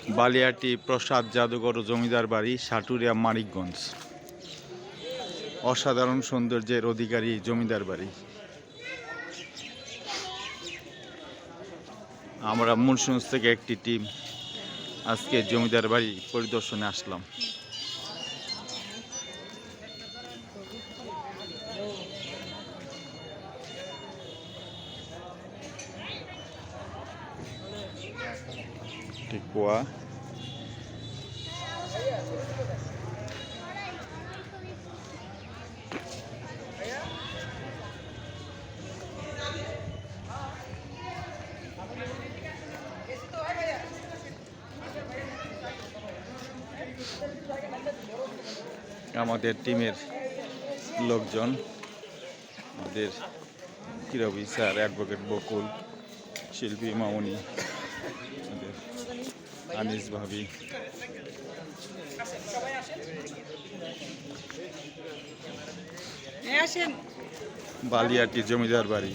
বালিয়াটি প্রসাদ জাদুঘর ও জমিদার বাড়ি, সাটুরিয়া, মানিকগঞ্জ। অসাধারণ সৌন্দর্যের অধিকারী জমিদার বাড়ি। আমরা মুন্সিগঞ্জ থেকে একটি টিম আজকে জমিদার বাড়ি পরিদর্শনে আসলাম। কুয়া আমাদের টিমের লোকজন, আমাদের কিরবি স্যার, অ্যাডভোকেট বকুল, শিল্পী মামুনি, আমাদের আনিস ভাবি। বালিয়াটি জমিদার বাড়ি।